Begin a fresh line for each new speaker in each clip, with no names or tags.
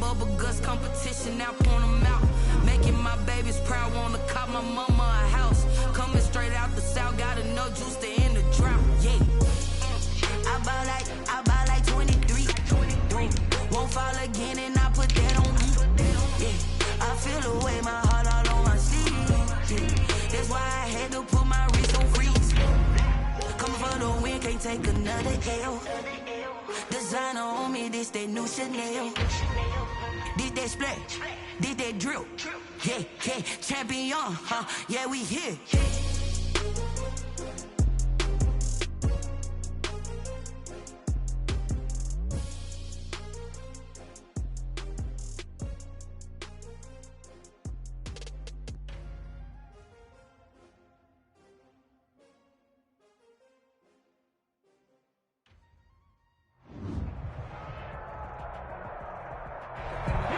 bubble guts competition, now point them out. Making my babies proud, wanna cop my mama a house. Coming straight out the south, got enough juice to end the drought. Yeah, I buy like 23. Won't fall again, and I put that on me. Yeah, I feel the way, my heart all on my sleeve. Yeah, that's why I had to put my wrist on freeze. Coming for the win, can't take another L. Designer on me, this that new Chanel. Did that splash, did that drill. Yeah, yeah, champion, huh? Yeah, we here.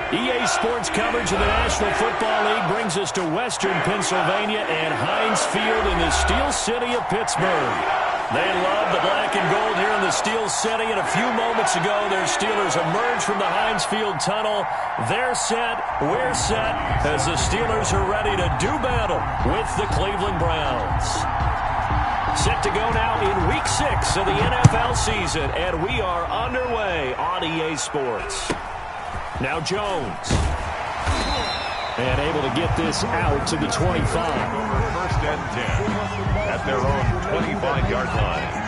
EA Sports coverage of the National Football League brings us to Western Pennsylvania and Heinz Field in the Steel City of Pittsburgh. They love the black and gold here in the Steel City, and a few moments ago, their Steelers emerged from the Heinz Field tunnel. They're set, we're set, as the Steelers are ready to do battle with the Cleveland Browns. Set to go now in Week 6 of the NFL season, and we are underway on EA Sports. Now Jones. And able to get this out to the 25.
First and 10 at their own 25-yard line.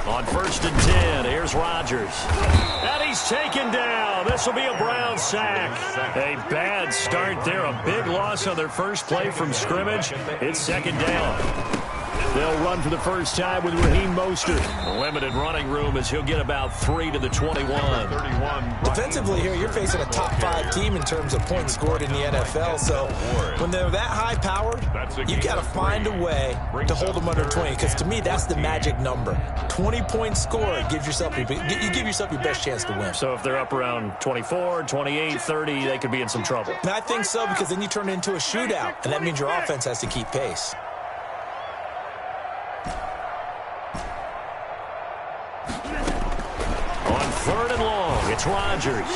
On first and 10, here's Rodgers. And he's taken down. This will be a Brown sack. A bad start there. A big loss on their first play from scrimmage. It's second down. They'll run for the first time with Raheem Mostert. Limited running room as he'll get about 3 to the 21.
Defensively here, you're facing a top 5 team in terms of points scored in the NFL. So when they're that high-powered, you've got to find a way to hold them under 20. Because to me, that's the magic number. 20 points scored gives yourself you give yourself your best chance to win.
So if they're up around 24, 28, 30, they could be in some trouble.
And I think so, because then you turn it into a shootout, and that means your offense has to keep pace.
Third and long, it's Rodgers.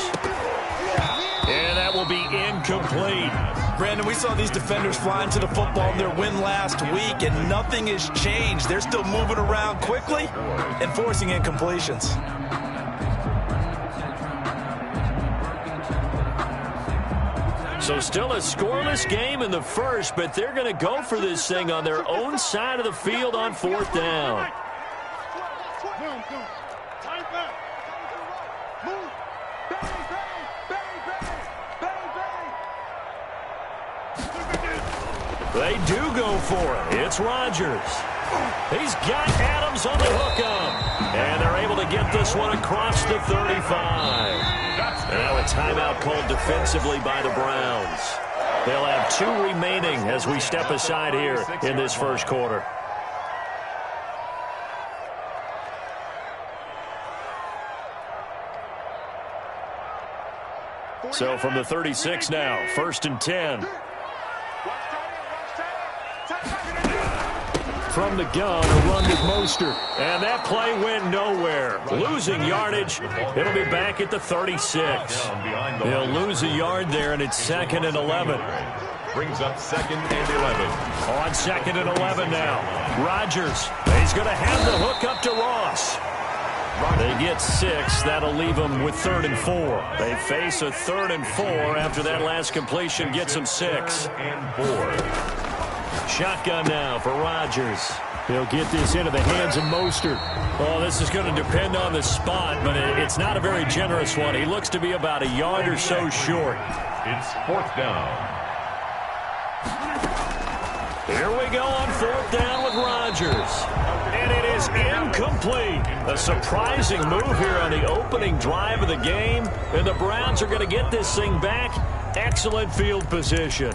And that will be incomplete.
Brandon, we saw these defenders flying to the football in their win last week, and nothing has changed. They're still moving around quickly and forcing incompletions.
So still a scoreless game in the first, but they're going to go for this thing on their own side of the field on fourth down. They do go for it. It's Rodgers. He's got Adams on the hookup. And they're able to get this one across the 35. Now a timeout called defensively by the Browns. They'll have 2 remaining as we step aside here in this first quarter. So from the 36 now, first and 10. From the gun, a run with Mostert. And that play went nowhere. Losing yardage. It'll be back at the 36. They'll lose a yard there, and it's second and 11.
Brings up second and 11.
On second and 11 now. Rodgers. He's going to hand the hook up to Ross. They get 6. That'll leave them with 3rd and 4. They face a 3rd and 4 after that last completion gets them 6.
And 4.
Shotgun now for Rodgers. He'll get this into the hands of Mostert. Oh, this is going to depend on the spot, but it's not a very generous one. He looks to be about a yard or so short.
It's fourth down.
Here we go on fourth down with Rodgers. And it is incomplete. A surprising move here on the opening drive of the game. And the Browns are going to get this thing back. Excellent field position.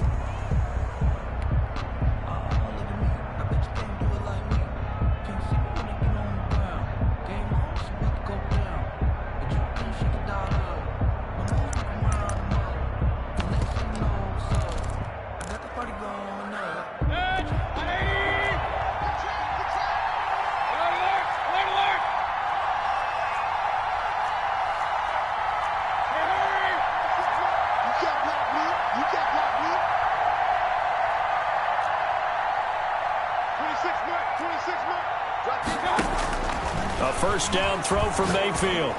first down throw from Mayfield.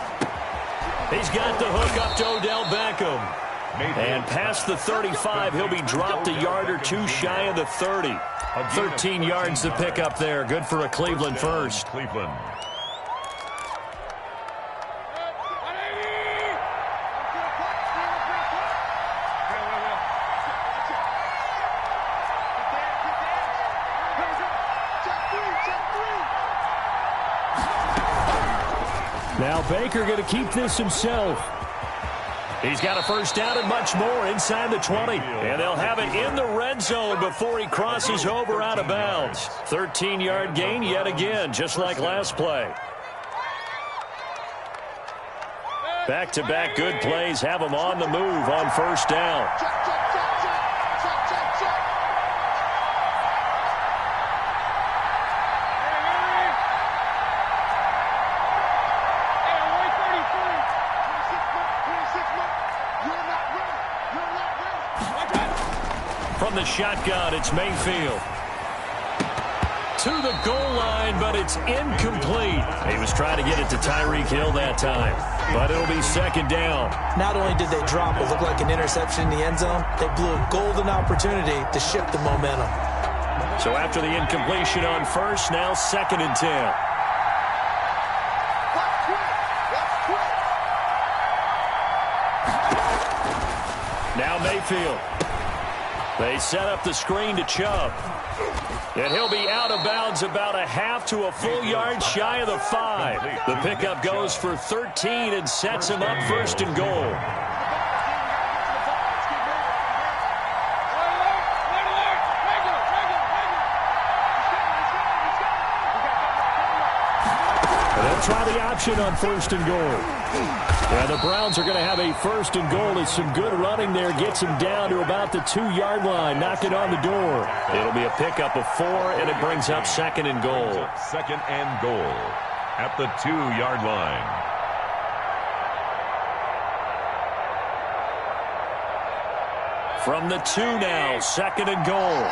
He's got the hook up to Odell Beckham. And past the 35, he'll be dropped a yard or two shy of the 30. 13 yards to pick up there. Good for a Cleveland first.
Cleveland.
Now Baker going to keep this himself. He's got a first down and much more inside the 20. And they'll have it in the red zone before he crosses over out of bounds. 13-yard gain yet again, just like last play. Back-to-back good plays have him on the move on first down. From the shotgun, it's Mayfield. To the goal line, but it's incomplete. He was trying to get it to Tyreek Hill that time, but it'll be second down.
Not only did they drop what looked like an interception in the end zone, they blew a golden opportunity to shift the momentum.
So after the incompletion on first, now second and 10. Now Mayfield. They set up the screen to Chubb. And he'll be out of bounds about a half to a full yard shy of the 5. The pickup goes for 13 and sets him up first and goal. And they'll try the option on first and goal. Yeah, the Browns are going to have a first and goal as some good running there gets him down to about the 2-yard line, knocking on the door. It'll be a pickup of 4, and it brings up second and goal.
Second and goal at the 2-yard line.
From the 2 now, second and goal.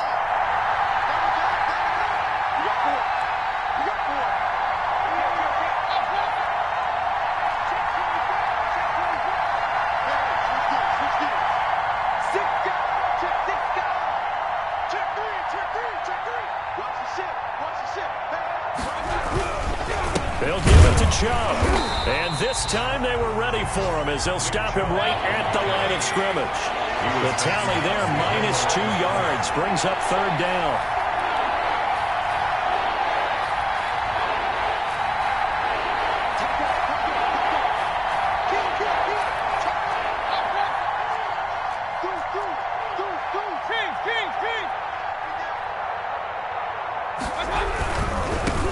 They'll give it to Chubb. And this time they were ready for him as they'll stop him right at the line of scrimmage. The tally there, minus 2 yards, brings up third down.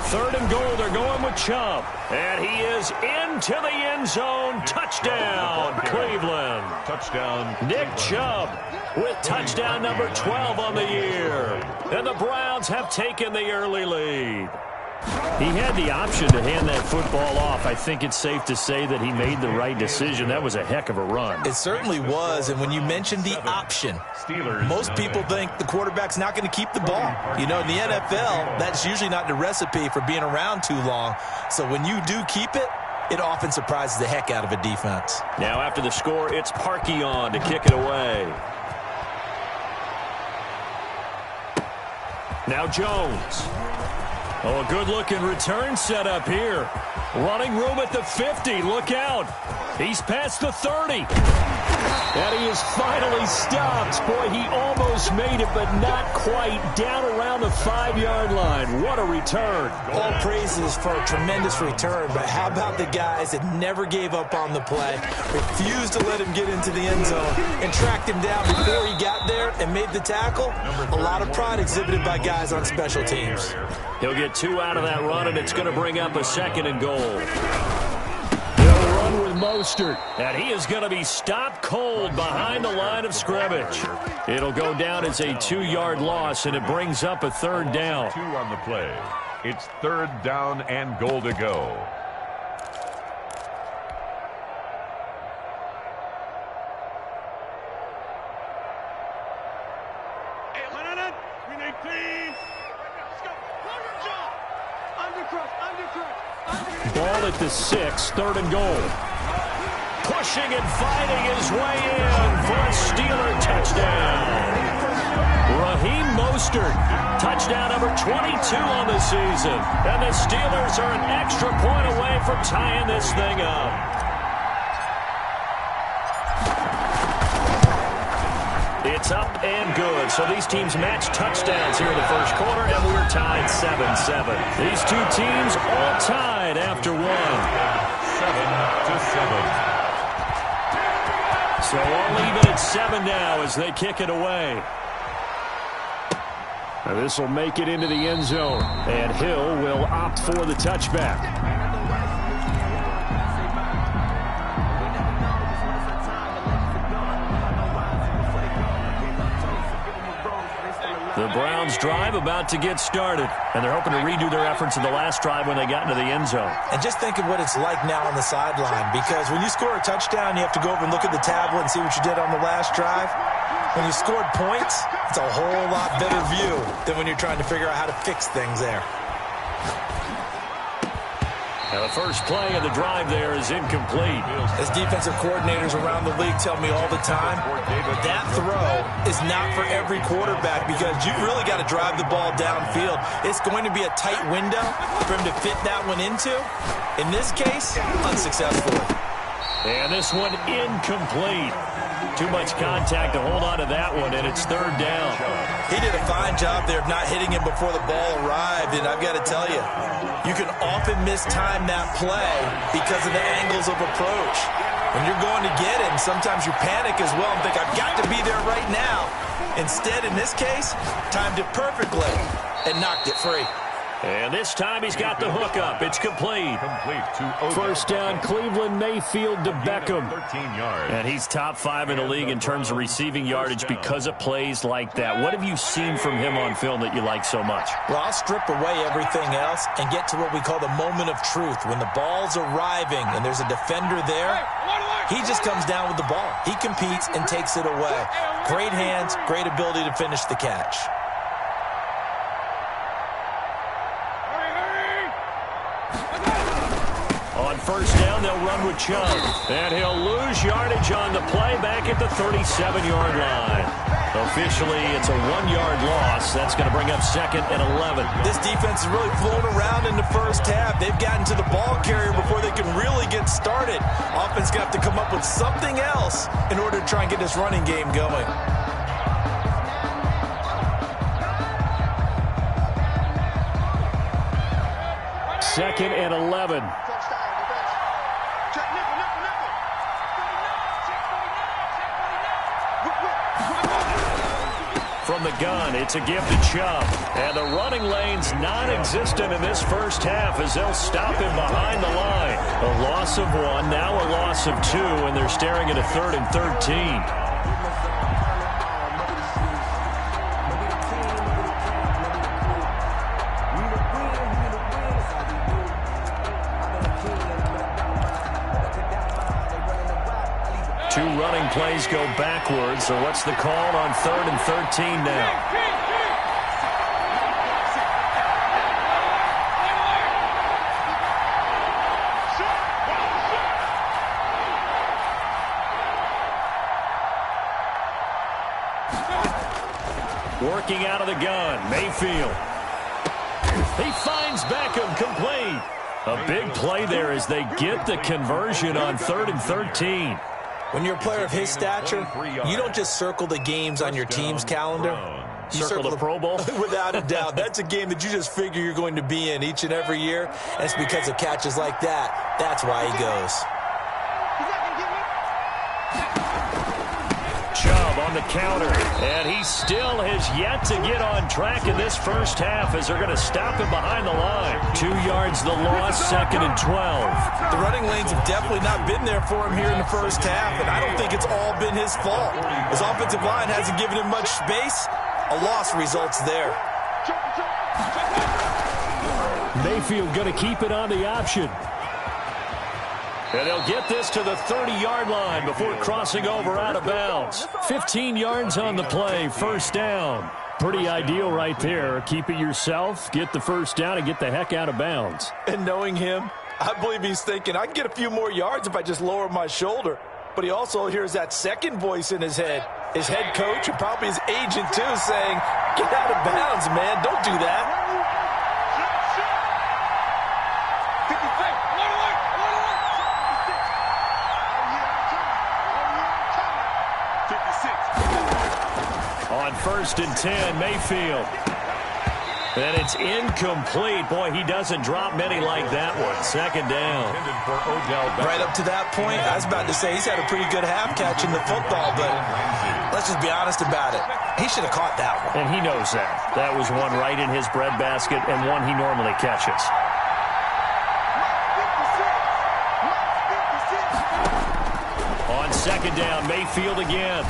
Third and goal, they're going with Chubb. And he is into the end zone. Touchdown, Cleveland.
Touchdown.
Nick Chubb with touchdown number 12 on the year. And the Browns have taken the early lead. He had the option to hand that football off. I think it's safe to say that he made the right decision. That was a heck of a run.
It certainly was, and when you mentioned the option, most people think the quarterback's not going to keep the ball. You know, in the NFL, that's usually not the recipe for being around too long. So when you do keep it, it often surprises the heck out of a defense.
Now after the score, it's Parkey on to kick it away. Now Jones. Oh, a good-looking return set up here. Running room at the 50. Look out. He's past the 30. And he is finally stopped. Boy, he almost made it, but not quite. Down around the 5-yard line. What a return.
All praises for a tremendous return, but how about the guys that never gave up on the play, refused to let him get into the end zone, and tracked him down before he got there and made the tackle? A lot of pride exhibited by guys on special teams.
He'll get 2 out of that run, and it's going to bring up a second and goal. They'll run with Mostert, and he is going to be stopped cold behind the line of scrimmage. It'll go down as a 2-yard loss, and it brings up a third down.
2 on the play. It's third down and goal to go.
Undercross.
Ball at the 6, 3rd and goal. Pushing and fighting his way in for a Steeler touchdown. Raheem Mostert, touchdown number 22 on the season. And the Steelers are an extra point away from tying this thing up. It's up and good. So these teams match touchdowns here in the first quarter, and we're tied 7-7. These two teams all tied after one.
7-7.
So all even at 7 now as they kick it away. This will make it into the end zone, and Hill will opt for the touchback. The Browns drive about to get started, and they're hoping to redo their efforts in the last drive when they got into the end zone.
And just think of what it's like now on the sideline, because when you score a touchdown, you have to go over and look at the tablet and see what you did on the last drive. When you scored points, it's a whole lot better view than when you're trying to figure out how to fix things there.
Now the first play of the drive there is incomplete.
As defensive coordinators around the league tell me all the time, that throw is not for every quarterback because you've really got to drive the ball downfield. It's going to be a tight window for him to fit that one into. In this case, unsuccessfully.
And this one incomplete. Too much contact to hold on to that one, and it's 3rd down.
He did a fine job there of not hitting him before the ball arrived, and I've got to tell you, you can often mistime that play because of the angles of approach. When you're going to get him, sometimes you panic as well and think, I've got to be there right now. Instead, in this case, timed it perfectly and knocked it free.
And this time he's got the hook up. It's complete. First down, Cleveland, Mayfield to Beckham.
13 yards.
And he's top 5 in the league in terms of receiving yardage because of plays like that. What have you seen from him on film that you like so much?
Well, I'll strip away everything else and get to what we call the moment of truth. When the ball's arriving and there's a defender there, he just comes down with the ball. He competes and takes it away. Great hands, great ability to finish the catch.
On first down, they'll run with Chubb. And he'll lose yardage on the play back at the 37-yard line. Officially, it's a 1-yard loss. That's going to bring up 2nd and 11.
This defense is really flown around in the first half. They've gotten to the ball carrier before they can really get started. Offense going to have to come up with something else in order to try and get this running game going.
Second and 11. From the gun, it's a give to Chubb. And the running lane's non-existent in this first half as they'll stop him behind the line. A loss of 1, now a loss of 2, and they're staring at a 3rd and 13. Two running plays go backwards, so what's the call on 3rd and 13 now? Working out of the gun, Mayfield. He finds Beckham, complete. A big play there as they get the conversion on 3rd and 13.
When you're a player of his stature, you don't just circle the games on your team's calendar. You
circle the Pro Bowl?
Without a doubt. That's a game that you just figure you're going to be in each and every year. And it's because of catches like that. That's why he goes.
Chubb on the counter, and he still has yet to get on track in this first half as they're going to stop him behind the line. 2 yards the loss, 2nd and 12.
The running lanes have definitely not been there for him here in the first half, and I don't think it's all been his fault. His offensive line hasn't given him much space. A loss results there.
Mayfield going to keep it on the option. And they'll get this to the 30-yard line before crossing over out of bounds. 15 yards on the play, first down. Pretty ideal right there. Keep it yourself, get the first down, and get the heck out of bounds.
And knowing him, I believe he's thinking, I can get a few more yards if I just lower my shoulder. But he also hears that second voice in his head. His head coach and probably his agent, too, saying, get out of bounds, man. Don't do that.
On 1st and 10, Mayfield. And it's incomplete. Boy, he doesn't drop many like that one. 2nd down.
Right up to that point, I was about to say he's had a pretty good half catching the football, but let's just be honest about it. He should have caught that one.
And he knows that. That was one right in his breadbasket and one he normally catches. On 2nd down, Mayfield again.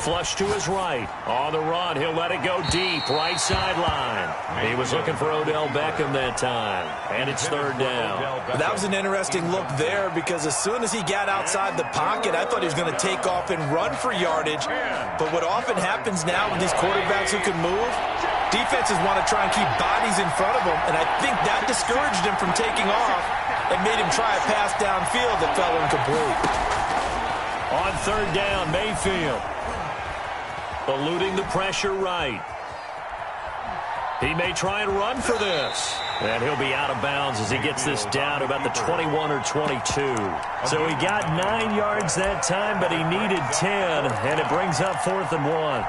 Flush to his right. On the run, he'll let it go deep. Right sideline. He was looking for Odell Beckham that time. And it's 3rd down.
That was an interesting look there because as soon as he got outside the pocket, I thought he was going to take off and run for yardage. But what often happens now with these quarterbacks who can move, defenses want to try and keep bodies in front of them. And I think that discouraged him from taking off and made him try a pass downfield that fell incomplete.
On 3rd down, Mayfield. Eluding the pressure right. He may try and run for this. And he'll be out of bounds as he gets this down to about the 21 or 22. So he got 9 yards that time, but he needed 10. And it brings up 4th and 1.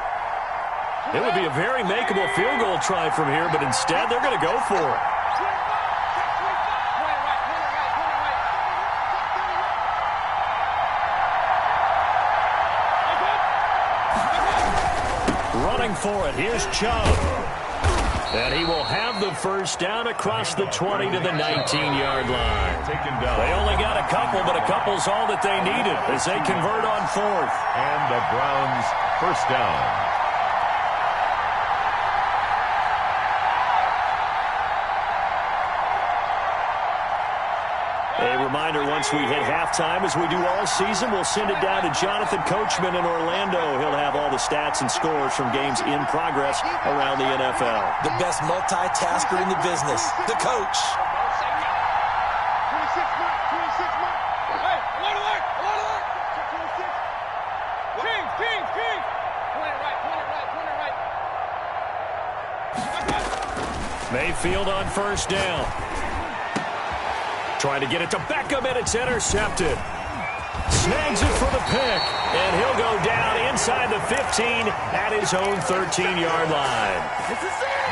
It would be a very makeable field goal try from here, but instead they're going to go for it. For it. Here's Chubb. And he will have the first down across the 20 to the 19-yard line. They only got a couple, but a couple's all that they needed as they convert on 4th.
And the Browns first down.
A reminder, once we hit halftime, as we do all season, we'll send it down to Jonathan Coachman in Orlando. He'll have all the stats and scores from games in progress around the NFL.
The best multitasker in the business, the coach.
Mayfield on 1st down. Trying to get it to Beckham, and it's intercepted. Snags it for the pick, and he'll go down inside the 15 at his own 13-yard line.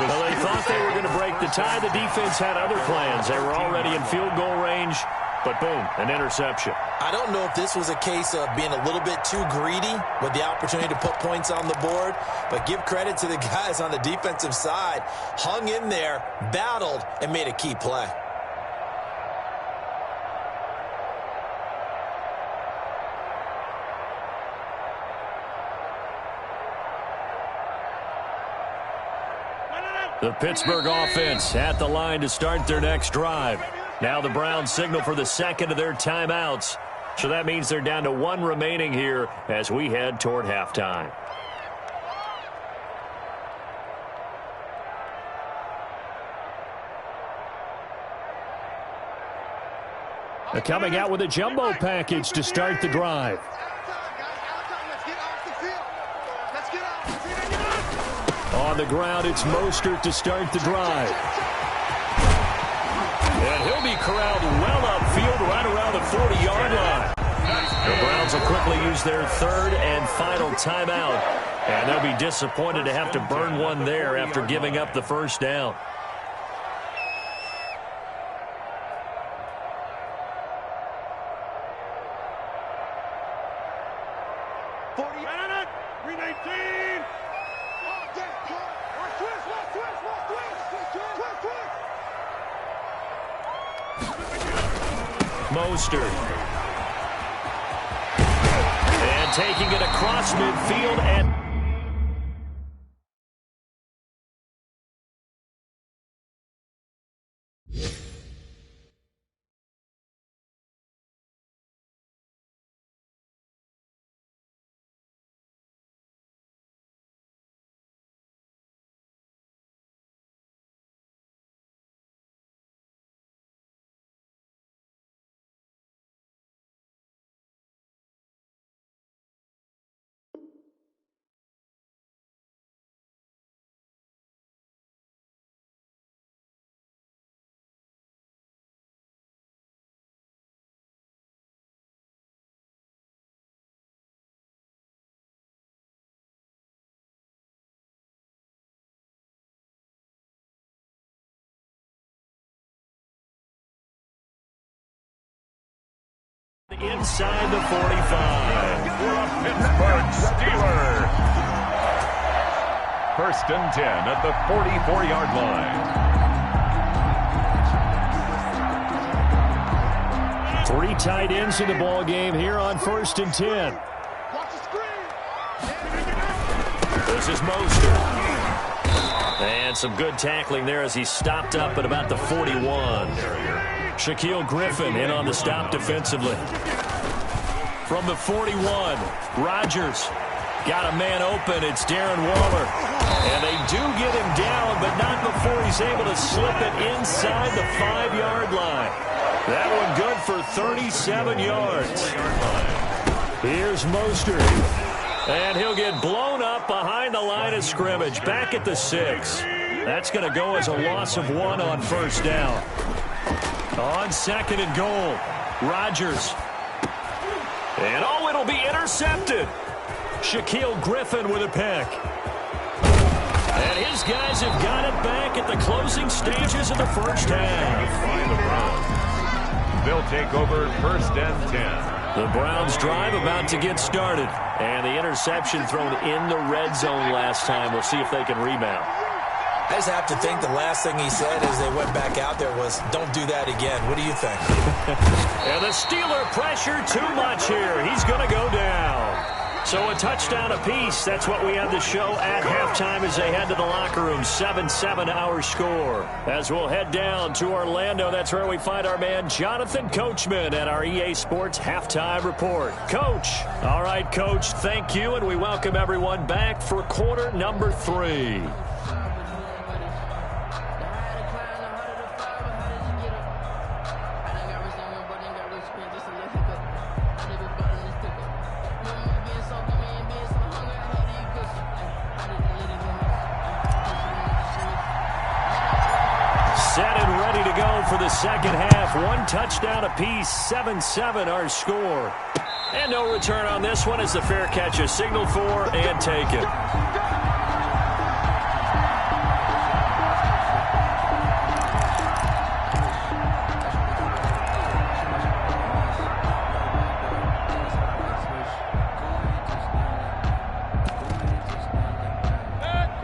Well, they thought they were going to break the tie. The defense had other plans. They were already in field goal range, but boom, an interception.
I don't know if this was a case of being a little bit too greedy with the opportunity to put points on the board, but give credit to the guys on the defensive side. Hung in there, battled, and made a key play.
The Pittsburgh offense at the line to start their next drive. Now the Browns signal for the second of their timeouts. So that means they're down to 1 remaining here as we head toward halftime. They're coming out with a jumbo package to start the drive. On the ground, it's Mostert to start the drive. And he'll be corralled well upfield right around the 40-yard line. The Browns will quickly use their 3rd and final timeout. And they'll be disappointed to have to burn one there after giving up the first down. Mostert. And taking it across midfield and Inside the 45.
For a Pittsburgh Steelers. 1st and 10 at the 44-yard line.
3 tight ends in the ball game here on 1st and 10. This is Mostert. And some good tackling there as he stopped up at about the 41. Shaquille Griffin in on the stop defensively. From the 41, Rodgers got a man open. It's Darren Waller. And they do get him down, but not before he's able to slip it inside the 5-yard line. That one good for 37 yards. Here's Mostert. And he'll get blown up behind the line of scrimmage, back at the 6. That's going to go as a loss of 1 on 1st down. On 2nd and goal, Rodgers. And it'll be intercepted. Shaquille Griffin with a pick. And his guys have got it back at the closing stages of the 1st half.
They'll take over 1st and 10.
The Browns drive about to get started. And the interception thrown in the red zone last time. We'll see if they can rebound.
I just have to think the last thing he said as they went back out there was, don't do that again. What do you think?
And the Steeler pressure too much here. He's going to go down. So a touchdown apiece. That's what we have to show at halftime as they head to the locker room. 7-7 our score. As we'll head down to Orlando, that's where we find our man Jonathan Coachman at our EA Sports Halftime Report. Coach. All right, Coach, thank you, and we welcome everyone back for quarter number 3. Set and ready to go for the second half. 1 touchdown apiece, 7-7 our score. And no return on this one as the fair catch is signaled for and taken.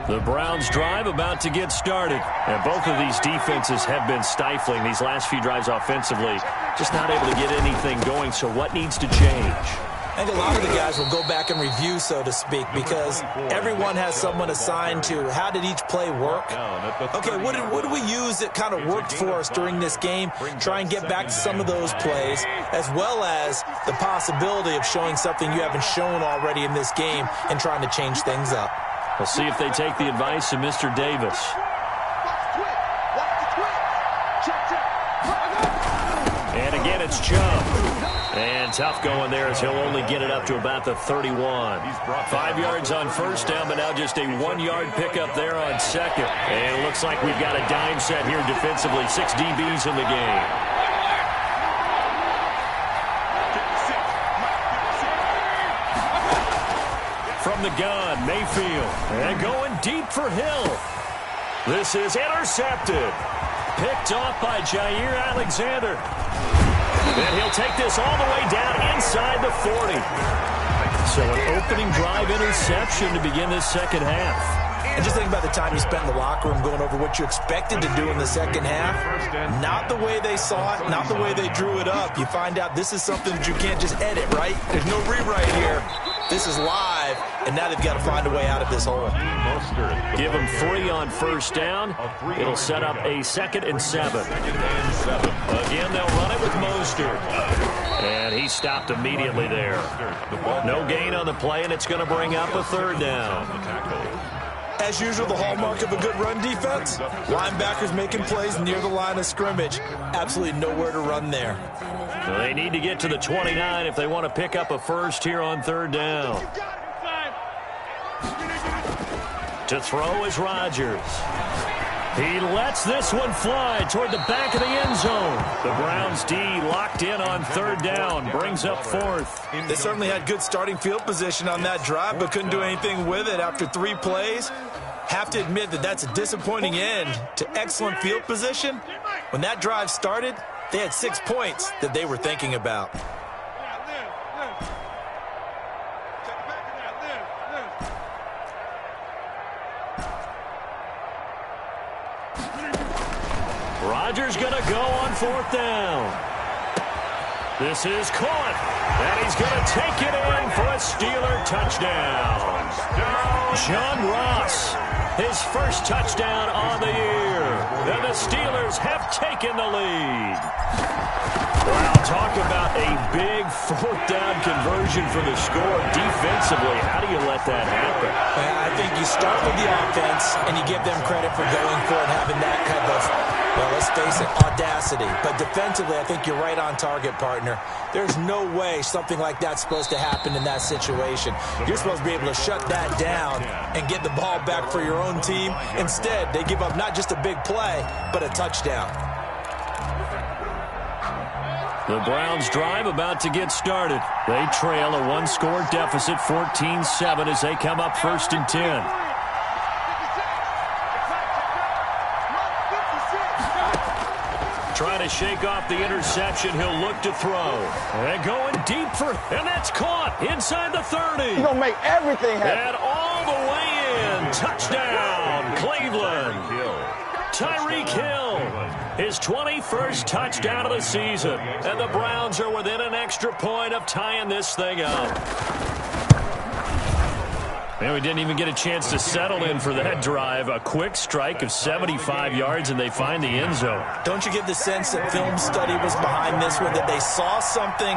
The Browns drive about to get started. And both of these defenses have been stifling these last few drives offensively. Just not able to get anything going, so what needs to change?
I think a lot of the guys will go back and review, so to speak, because everyone has someone assigned to how did each play work. Okay, what do we use that kind of worked for us during this game? Try and get back to some of those plays, as well as the possibility of showing something you haven't shown already in this game and trying to change things up.
We'll see if they take the advice of Mr. Davis. And again, it's Chubb. And tough going there as he'll only get it up to about the 31. 5 yards on 1st down, but now just a 1-yard pickup there on 2nd. And it looks like we've got a dime set here defensively. 6 DBs in the game. From the gun, Mayfield. And going deep for Hill. This is intercepted. Picked off by Jair Alexander. And he'll take this all the way down inside the 40. So an opening drive interception to begin this second half.
And just think about the time you spent in the locker room going over what you expected to do in the second half. Not the way they saw it, not the way they drew it up. You find out this is something that you can't just edit, right? There's no rewrite here. This is live, and now they've got to find a way out of this hole.
Give them 3 on 1st down. It'll set up a 2nd and 7. Again, they'll run it with Mostert. And he stopped immediately there. No gain on the play, and it's going to bring up a 3rd down.
As usual, the hallmark of a good run defense, linebackers making plays near the line of scrimmage. Absolutely nowhere to run there.
They need to get to the 29 if they want to pick up a 1st here on 3rd down. To throw is Rodgers. He lets this one fly toward the back of the end zone. The Browns D locked in on 3rd down, brings up 4th.
They certainly had good starting field position on that drive, but couldn't do anything with it after 3 plays. Have to admit that that's a disappointing end to excellent field position. When that drive started, they had 6 points that they were thinking about.
Rodgers going to go on 4th down. This is caught, and he's going to take it in for a Steeler touchdown. John Ross, his first touchdown on the year. And the Steelers have taken the lead. Wow, talk about a big 4th down conversion for the score. Defensively, how do you let that happen?
I think you start with the offense, and you give them credit for going for it, having that kind of, well, let's face it, audacity. But defensively, I think you're right on target, partner. There's no way something like that's supposed to happen in that situation. You're supposed to be able to shut that down and get the ball back for your own team. Instead, they give up not just a big play, but a touchdown.
The Browns drive about to get started. They trail a 1-score deficit, 14-7, as they come up 1st and 10. Trying to shake off the interception. He'll look to throw. And going deep and that's caught inside the 30.
He's going to make everything happen.
And all the way in. Touchdown, Cleveland. Tyreek Hill, his 21st touchdown of the season. And the Browns are within an extra point of tying this thing up. And we didn't even get a chance to settle in for that drive. A quick strike of 75 yards, and they find the end zone.
Don't you get the sense that film study was behind this one, that they saw something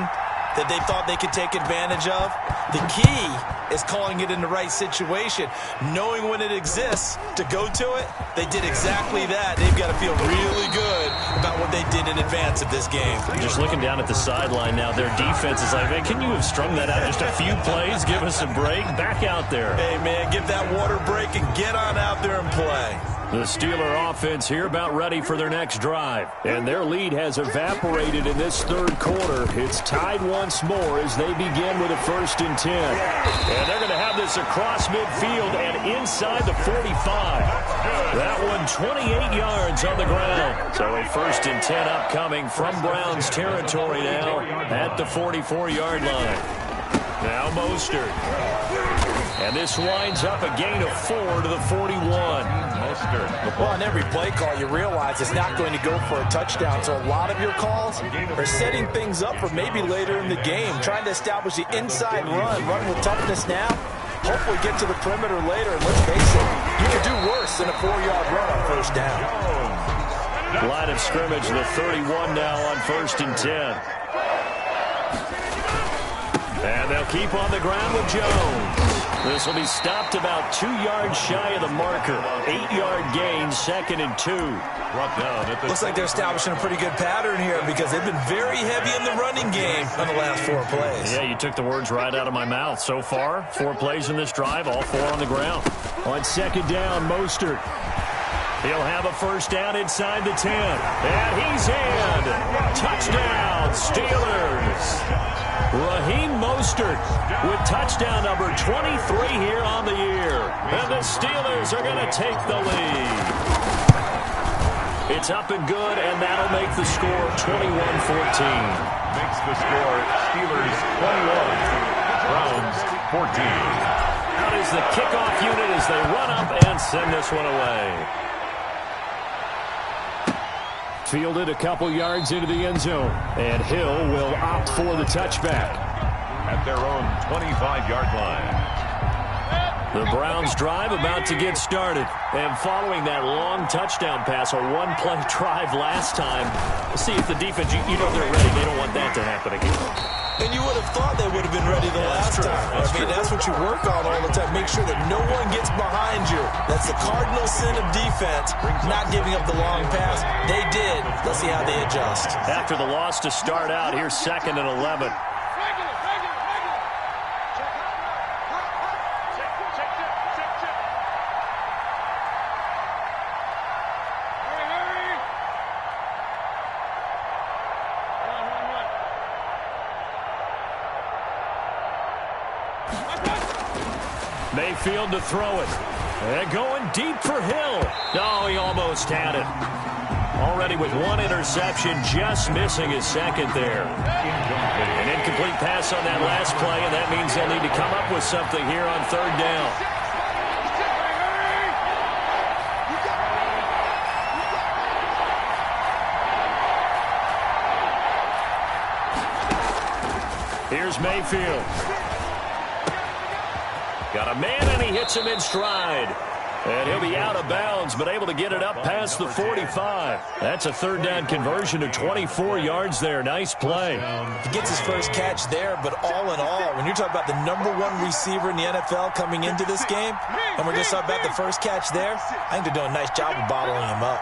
that they thought they could take advantage of? The key is calling it in the right situation, knowing when it exists to go to it. They did exactly that. They've got to feel really good about what they did in advance of this game.
Just looking down at the sideline now, their defense is like, man, can you have strung that out just a few plays? Give us a break. Back out there.
Hey, man, give that water break and get on out there and play.
The Steeler offense here about ready for their next drive. And their lead has evaporated in this 3rd quarter. It's tied once more as they begin with a 1st and 10. And they're going to have this across midfield and inside the 45. That one 28 yards on the ground. So a 1st and 10 upcoming from Browns territory now at the 44-yard line. Now Mostert. And this winds up a gain of 4 to the 41.
Well, on every play call, you realize it's not going to go for a touchdown. So a lot of your calls are setting things up for maybe later in the game, trying to establish the inside run with toughness now. Hopefully get to the perimeter later. And let's face it, you can do worse than a 4-yard run on 1st down.
Line of scrimmage, the 31 now on 1st and 10. And they'll keep on the ground with Jones. This will be stopped about 2 yards shy of the marker. 8-yard gain, 2nd and 2.
Looks like they're establishing a pretty good pattern here because they've been very heavy in the running game on the last 4 plays.
Yeah, you took the words right out of my mouth. So far, 4 plays in this drive, all 4 on the ground. On 2nd down, Mostert. He'll have a 1st down inside the 10. And he's in. Touchdown, Steelers. Raheem Mostert with touchdown number 23 here on the year. And the Steelers are going to take the lead. It's up and good, and that'll make the score 21-14.
Makes the score Steelers 21, Browns 14.
Out is the kickoff unit as they run up and send this one away. Fielded a couple yards into the end zone, and Hill will opt for the touchback.
At their own 25-yard line.
The Browns drive about to get started. And following that long touchdown pass, a one-play drive last time, let's see if the defense, you know they're ready. They don't want that to happen again.
And you would have thought they would have been ready the last time. That's what you work on all the time. Make sure that no one gets behind you. That's the cardinal sin of defense, not giving up the long pass. They did. Let's see how they adjust.
After the loss to start out, here's 2nd and 11. Mayfield to throw it. And going deep for Hill. No, he almost had it. Already with 1 interception, just missing his 2nd there. An incomplete pass on that last play, and that means they'll need to come up with something here on 3rd down. Here's Mayfield. Got a man, and he hits him in stride. And he'll be out of bounds, but able to get it up past the 45. That's a third down conversion of 24 yards there. Nice play.
He gets his first catch there, but all in all, when you're talking about the #1 receiver in the NFL coming into this game, and we're just talking about the first catch there, I think they're doing a nice job of bottling him up.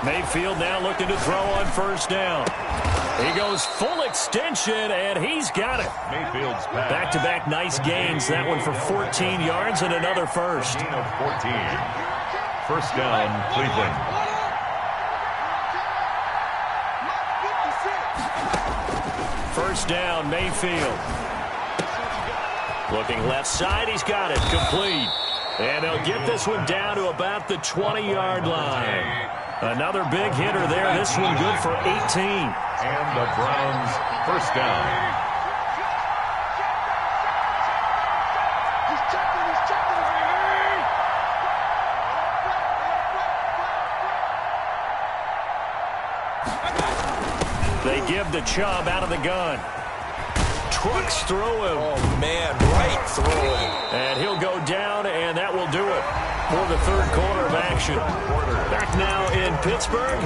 Mayfield now looking to throw on first down. He goes full extension, and he's got it.
Mayfield's pass.
Back-to-back nice gains. That one for 14 yards and another first.
14. First down, Cleveland.
First down, Mayfield. Looking left side, he's got it. Complete. And they'll get this one down to about the 20-yard line. Another big hitter there. This one good for 18.
And the Browns first down.
They give the Chubb out of the gun. Trucks through him.
Oh, man, right through him.
And he'll go down, and that will do it for the third quarter of action. Back now in Pittsburgh.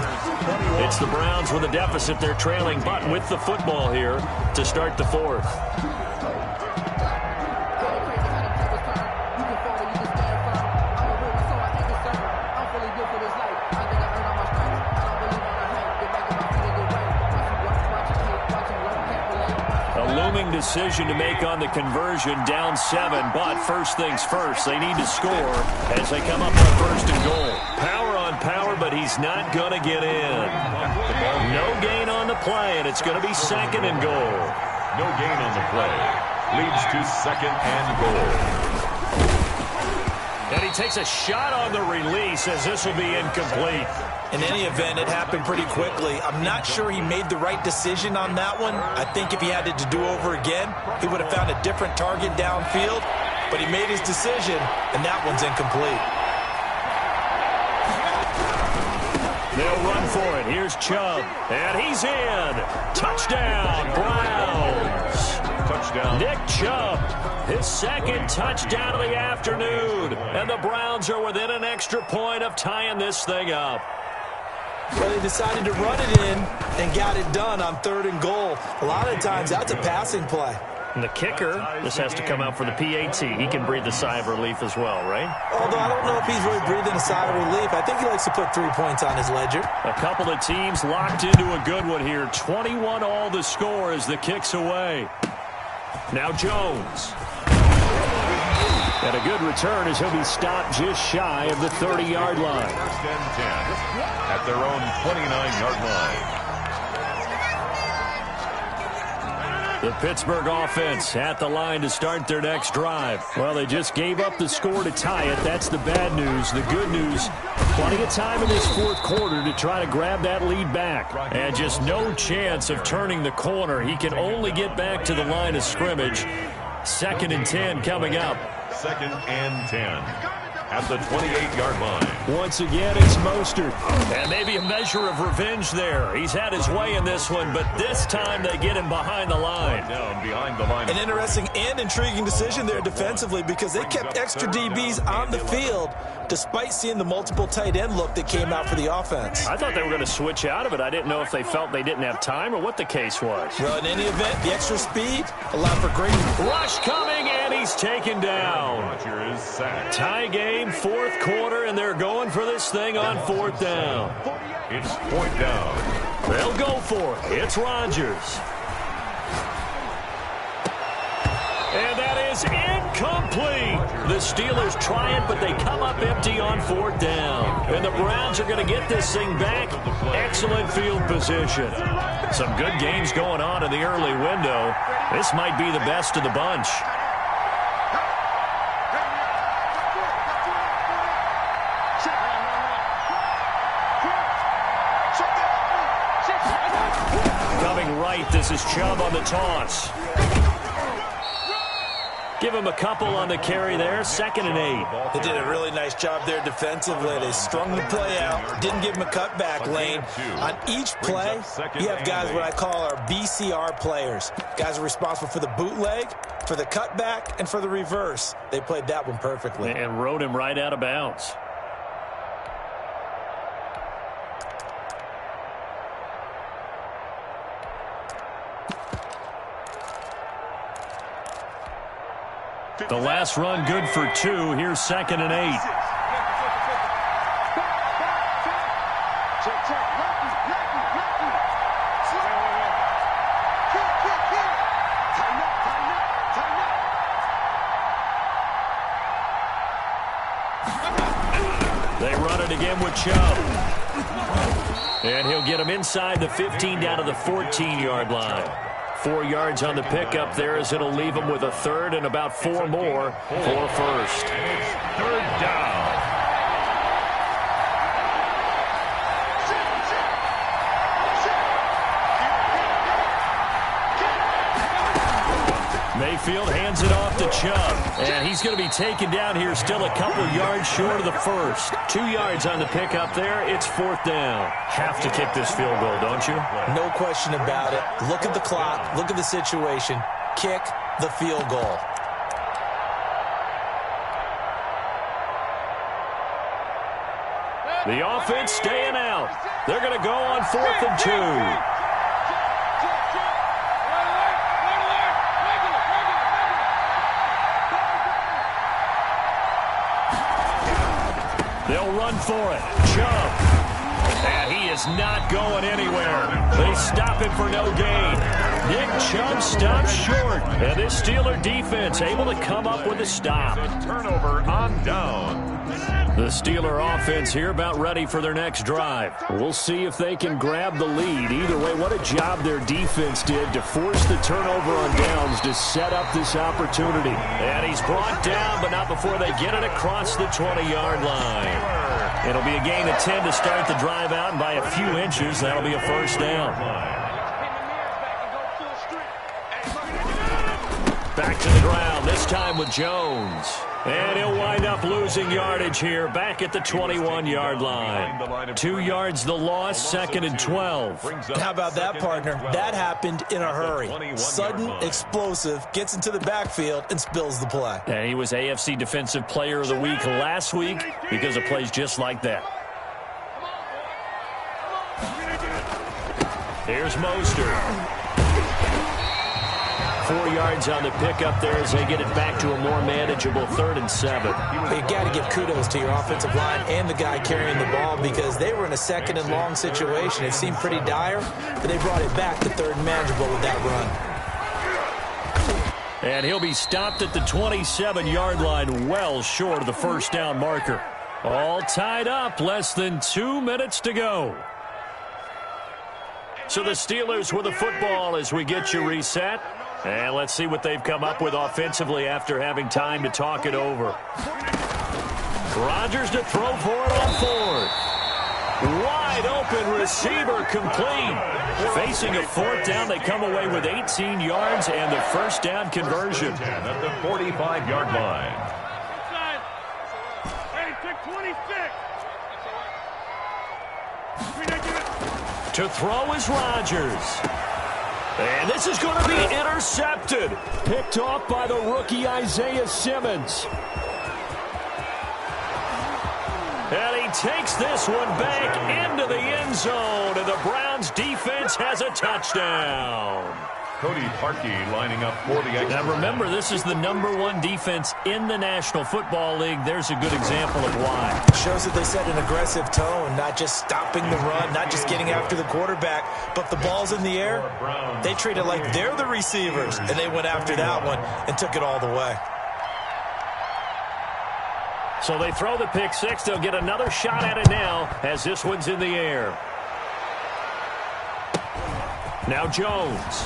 It's the Browns with a deficit. They're trailing, but with the football here to start the fourth. Decision to make on the conversion, down 7, but first things first, they need to score as they come up on first and goal. Power on power, but he's not going to get in. No gain on the play, and it's going to be second and goal.
No gain on the play. Leads to second and goal.
And he takes a shot on the release as this will be incomplete.
In any event, it happened pretty quickly. I'm not sure he made the right decision on that one. I think if he had it to do over again, he would have found a different target downfield. But he made his decision, and that one's incomplete.
They'll run for it. Here's Chubb, and he's in. Touchdown, Browns.
Touchdown.
Nick Chubb, his second touchdown of the afternoon. And the Browns are within an extra point of tying this thing up.
Well, they decided to run it in and got it done on third and goal. A lot of times, that's a passing play.
And the kicker, this has to come out for the PAT. He can breathe a sigh of relief as well, right?
Although I don't know if he's really breathing a sigh of relief. I think he likes to put 3 points on his ledger.
A couple of teams locked into a good one here. 21 all the score as the kick's away. Now Jones. And a good return as he'll be stopped just shy of the 30-yard line.
First and 10 at their own 29-yard line.
The Pittsburgh offense at the line to start their next drive. Well, they just gave up the score to tie it. That's the bad news. The good news, plenty of time in this fourth quarter to try to grab that lead back. And just no chance of turning the corner. He can only get back to the line of scrimmage. Second and 10 coming up.
Second and 10 at the 28-yard line.
Once again, it's Mostert. And maybe a measure of revenge there. He's had his way in this one, but this time they get him behind the line.
Down behind the line.
An interesting and intriguing decision there defensively because they kept extra DBs on the field despite seeing the multiple tight end look that came out for the offense.
I thought they were going to switch out of it. I didn't know if they felt they didn't have time or what the case was.
Well, in any event, the extra speed allowed for great
rush coming, and he's taken down.
Roger is sacked.
Tie game, fourth quarter, and they're going for this thing on fourth down.
It's point down.
They'll go for it. It's Rodgers. And that is incomplete. The Steelers try it, but they come up empty on fourth down. And the Browns are going to get this thing back. Excellent field position. Some good games going on in the early window. This might be the best of the bunch. Coming right, this is Chubb on the toss. Give him a couple on the carry there, 2nd and 8.
They did a really nice job there defensively. They strung the play out, didn't give him a cutback lane. On each play, you have guys what I call our BCR players. Guys are responsible for the bootleg, for the cutback, and for the reverse. They played that one perfectly.
And rode him right out of bounds. The last run good for 2. Here's 2nd and 8. They run it again with Chubb. And he'll get him inside the 15 down to the 14-yard line. 4 yards on the pickup there as it'll leave him with a 3rd and about 4 more for first.
It's 3rd down.
Mayfield hands it off to Chubb. And he's going to be taken down here, still a couple yards short of the first. 2 yards on the pickup there. It's 4th down. Have to kick this field goal, don't you?
No question about it. Look at the clock. Look at the situation. Kick the field goal.
The offense staying out. They're going to go on 4th and 2. They'll run for it. Chubb. And he is not going anywhere. They stop him for no gain. Nick Chubb stops short. And this Steeler defense able to come up with a stop.
Turnover on down.
The Steeler offense here about ready for their next drive. We'll see if they can grab the lead. Either way, what a job their defense did to force the turnover on downs to set up this opportunity. And he's brought down, but not before they get it across the 20-yard line. It'll be a gain of 10 to start the drive out, and by a few inches, that'll be a first down. Back to the ground, this time with Jones. And he'll wind up losing yardage here, back at the 21-yard line. 2 yards the loss, 2nd and 12.
How about that, partner? That happened in a hurry. Sudden, explosive, gets into the backfield, and spills the play.
And he was AFC Defensive Player of the Week last week because of plays just like that. Here's Mostert. 4 yards on the pickup there as they get it back to a more manageable 3rd and 7.
You got to give kudos to your offensive line and the guy carrying the ball because they were in a 2nd and long situation. It seemed pretty dire, but they brought it back to 3rd and manageable with that run.
And he'll be stopped at the 27-yard line, well short of the first down marker. All tied up, less than 2 minutes to go. So the Steelers with the football as we get you reset. And let's see what they've come up with offensively after having time to talk it over. Rodgers to throw for it on 4th. Wide open receiver complete. Facing a 4th down, they come away with 18 yards and the first down conversion.
At the 45-yard line.
To throw is Rodgers. And this is going to be intercepted. Picked off by the rookie Isaiah Simmons. And he takes this one back into the end zone. And the Browns defense has a touchdown.
Cody Parkey lining up for the extra.
Now remember, this is the #1 defense in the National Football League. There's a good example of why.
Shows that they set an aggressive tone, not just stopping the run, not just getting after the quarterback, but the ball's in the air. They treat it like they're the receivers, and they went after that one and took it all the way.
So they throw the pick six. They'll get another shot at it now as this one's in the air. Now Jones.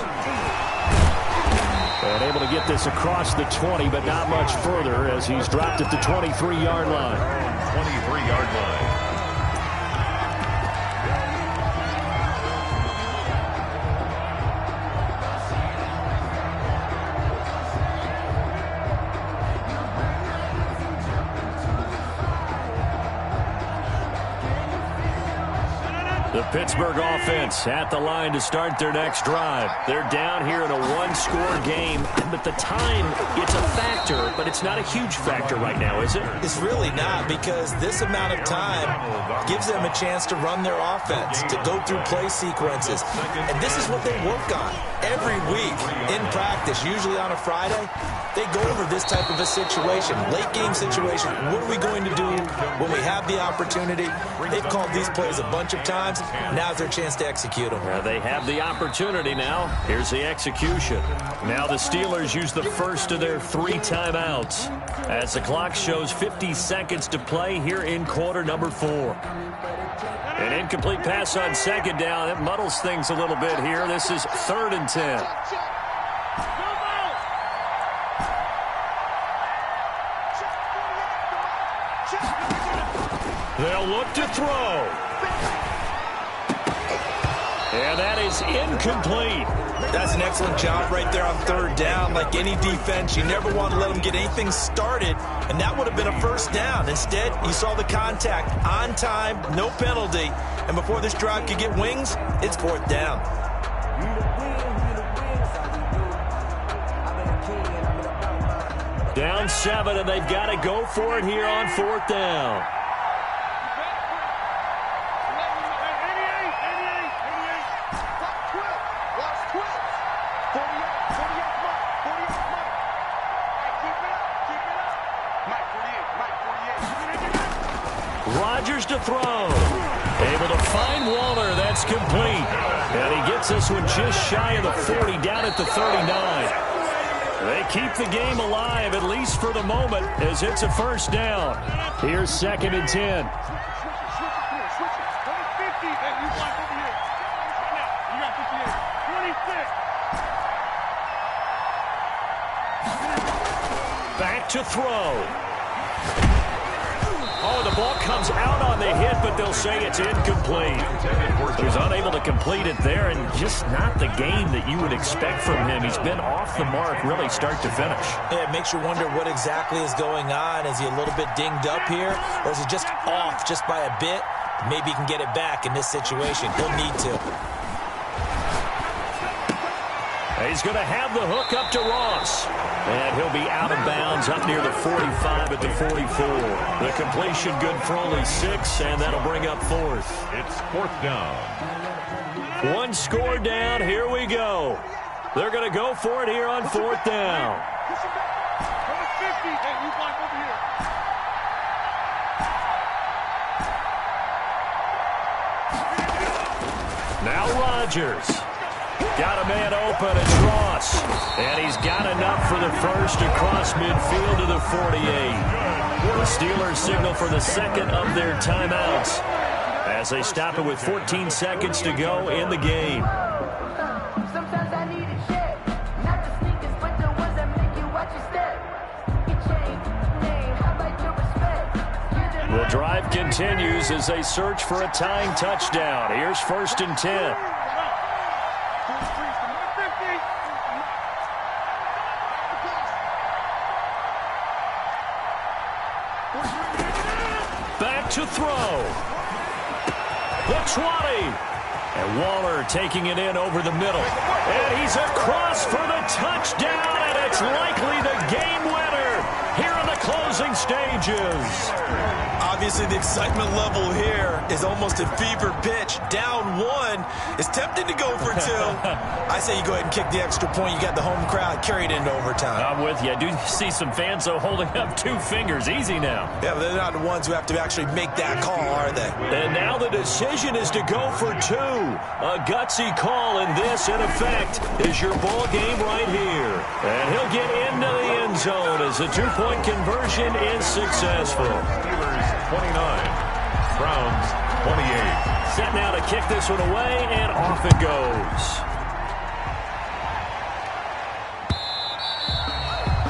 And able to get this across the 20, but not much further as he's dropped at the 23-yard line.
23-yard line.
The Pittsburgh offense at the line to start their next drive. They're down here in a one-score game, but the time, it's a factor, but it's not a huge factor right now, is it?
It's really not, because this amount of time gives them a chance to run their offense, to go through play sequences. And this is what they work on every week in practice, usually on a Friday. They go over this type of a situation, late-game situation. What are we going to do when we have the opportunity? They've called these plays a bunch of times. Now's their chance to execute them.
They have the opportunity now. Here's the execution. Now the Steelers use the first of their 3 timeouts as the clock shows 50 seconds to play here in quarter number 4. An incomplete pass on second down. That muddles things a little bit here. This is 3rd and 10. They'll look to throw. And that is incomplete.
That's an excellent job right there on 3rd down. Like any defense, you never want to let them get anything started, and that would have been a 1st down. Instead, you saw the contact on time, no penalty, and before this drive could get wings, it's 4th down.
Down 7, and they've got to go for it here on 4th down. Rodgers to throw. Able to find Waller. That's complete. And he gets this one just shy of the 40, down at the 39. They keep the game alive, at least for the moment, as it's a 1st down. Here's 2nd and 10. Back to throw. Oh, the ball comes out on the hit, but they'll say it's incomplete. He's unable to complete it there, and just not the game that you would expect from him. He's been off the mark, really, start to finish.
Yeah, it makes you wonder what exactly is going on. Is he a little bit dinged up here, or is he just off just by a bit? Maybe he can get it back in this situation. He'll need to.
He's going to have the hook up to Ross. And he'll be out of bounds up near the 45 at the 44. The completion good for only 6, and that'll bring up 4th.
It's 4th down.
1 score down. Here we go. They're going to go for it here on 4th down. Now Rodgers. Got a man open, it's Ross. And he's got enough for the 1st across midfield to the 48. The Steelers signal for the 2nd of their timeouts as they stop it with 14 seconds to go in the game.
Sometimes I need a check, not the sneakers, but the ones that make you watch your step. Your chain, name, how about your respect?
The drive continues as they search for a tying touchdown. Here's 1st and 10. Back to throw. The 20. And Waller taking it in over the middle. And he's across for the touchdown, and it's likely the game winner here in the closing stages.
Obviously, the excitement level here is almost a fever pitch. Down 1 is tempted to go for 2. I say you go ahead and kick the extra point. You got the home crowd carried into overtime.
I'm with you. I do see some fans, though, holding up 2 fingers. Easy now.
Yeah, but they're not the ones who have to actually make that call, are they?
And now the decision is to go for 2. A gutsy call, and this, in effect, is your ball game right here. And he'll get into the end zone as the 2-point conversion is successful.
29. Browns 28.
Set now to kick this one away, and off it goes.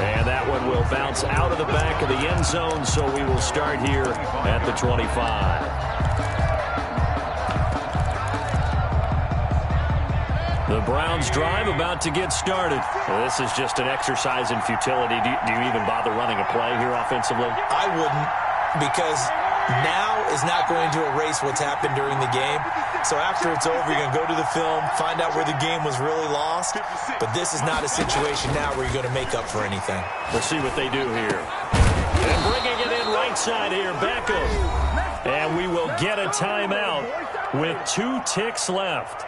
And that one will bounce out of the back of the end zone, so we will start here at the 25. The Browns drive about to get started. Well, this is just an exercise in futility. Do you even bother running a play here offensively?
I wouldn't, because now is not going to erase what's happened during the game. So after it's over, you're going to go to the film, find out where the game was really lost. But this is not a situation now where you're going to make up for anything.
We'll see what they do here. And bringing it in right side here, Beckham. And we will get a timeout with 2 ticks left.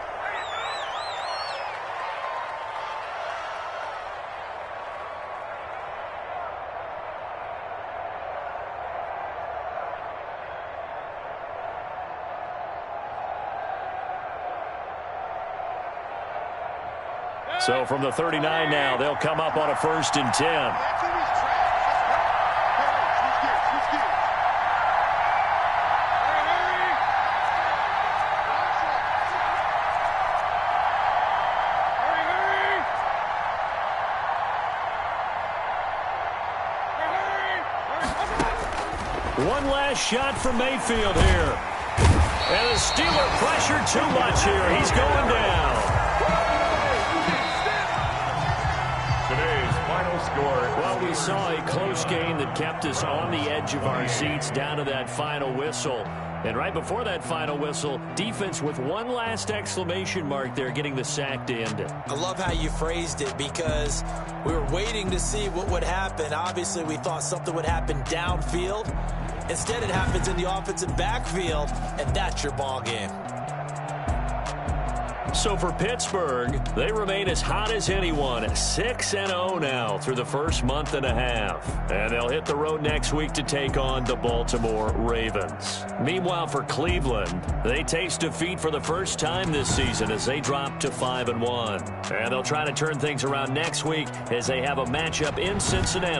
So from the 39 now, they'll come up on a 1st and 10. One last shot from Mayfield here. And the Steeler pressure too much here. He's going down. Well, we saw a close game that kept us on the edge of our seats down to that final whistle. And right before that final whistle, defense with one last exclamation mark there, getting the sack to end it.
I love how you phrased it because we were waiting to see what would happen. Obviously, we thought something would happen downfield. Instead, it happens in the offensive backfield, and that's your ball game.
So for Pittsburgh, they remain as hot as anyone, 6-0 now through the first month and a half. And they'll hit the road next week to take on the Baltimore Ravens. Meanwhile, for Cleveland, they taste defeat for the first time this season as they drop to 5-1. And they'll try to turn things around next week as they have a matchup in Cincinnati.